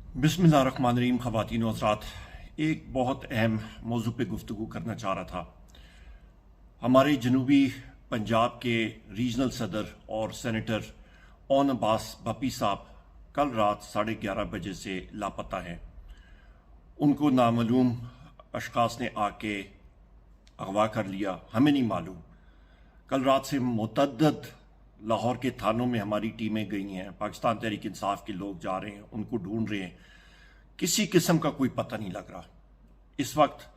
बिस्मिल्लाहिर्रहमानिर्रहीम। ख़वातीन व हज़रात, एक बहुत अहम मौजू पे गुफ्तगू करना चाह रहा था। हमारे जनूबी पंजाब के रीजनल सदर और सेनेटर ओन अब्बास भप्पी साहब कल रात 11:30 बजे से लापता हैं। उनको नामालूम अशखास ने आके अगवा कर लिया, हमें नहीं मालूम। कल रात से मुतअद्दिद लाहौर के थानों में हमारी टीमें गई हैं, पाकिस्तान तहरीक इंसाफ के लोग जा रहे हैं, उनको ढूंढ रहे हैं। किसी किस्म का कोई पता नहीं लग रहा। इस वक्त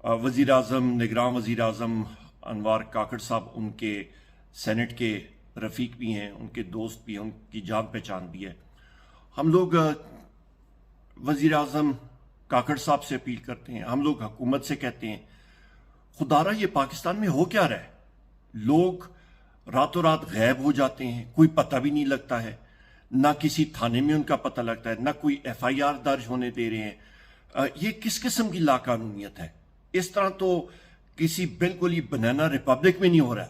वज़ीर आज़म, निगरान वज़ीर आज़म अनवार काकड़ साहब उनके सेनेट के रफ़ीक भी हैं, उनके दोस्त भी हैं, उनकी जान पहचान भी है। हम लोग वज़ीर आज़म काकड़ साहब से अपील करते हैं, हम लोग हुकूमत से कहते हैं, खुदारा ये पाकिस्तान में हो क्या रहा है? लोग रातों रात गायब हो जाते हैं, कोई पता भी नहीं लगता है, ना किसी थाने में उनका पता लगता है, ना कोई FIR दर्ज होने दे रहे हैं। ये किस किस्म की लाकानूनियत है? इस तरह तो किसी बिल्कुल ही बनाना रिपब्लिक में नहीं हो रहा,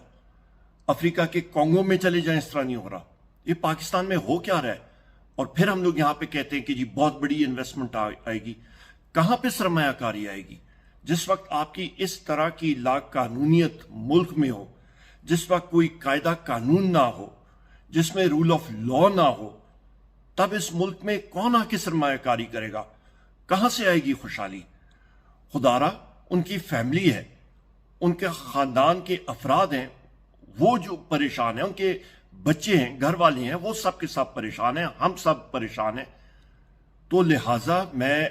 अफ्रीका के कॉन्गो में चले जाएं इस तरह नहीं हो रहा। ये पाकिस्तान में हो क्या रहा है? और फिर हम लोग यहाँ पे कहते हैं कि जी बहुत बड़ी इन्वेस्टमेंट आएगी। कहाँ पे सरमायाकारी आएगी? जिस वक्त आपकी इस तरह की लाकानूनियत मुल्क में हो, जिस वक्त कोई कायदा कानून ना हो, जिसमें रूल ऑफ लॉ ना हो, तब इस मुल्क में कौन आके सरमायाकारी करेगा? कहां से आएगी खुशहाली? खुदारा उनकी फैमिली है, उनके खानदान के अफराद हैं, वो जो परेशान हैं, उनके बच्चे हैं, घर वाले हैं, वो सब के सब परेशान हैं, हम सब परेशान हैं। तो लिहाजा मैं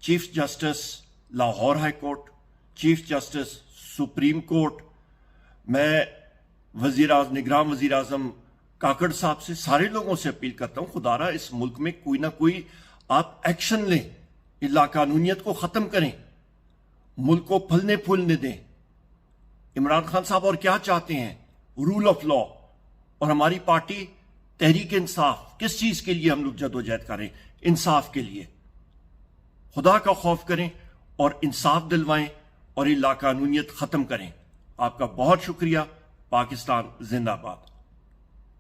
chief justice Lahore high court, chief justice supreme court, मैं निगरान वजीर आजम काकड़ साहब से, सारे लोगों से अपील करता हूं, खुदारा इस मुल्क में कोई ना कोई आप एक्शन लें, इस लाकानूनियत को खत्म करें, मुल्क को फलने फूलने दें। इमरान खान साहब और क्या चाहते हैं? Rule of law. और हमारी पार्टी तहरीक इंसाफ, किस चीज के लिए हम लोग जदोजहद करें? इंसाफ के लिए। खुदा का खौफ करें और इंसाफ दिलवाएं और ये लाकानूनियत खत्म करें। आपका बहुत शुक्रिया। पाकिस्तान जिंदाबाद।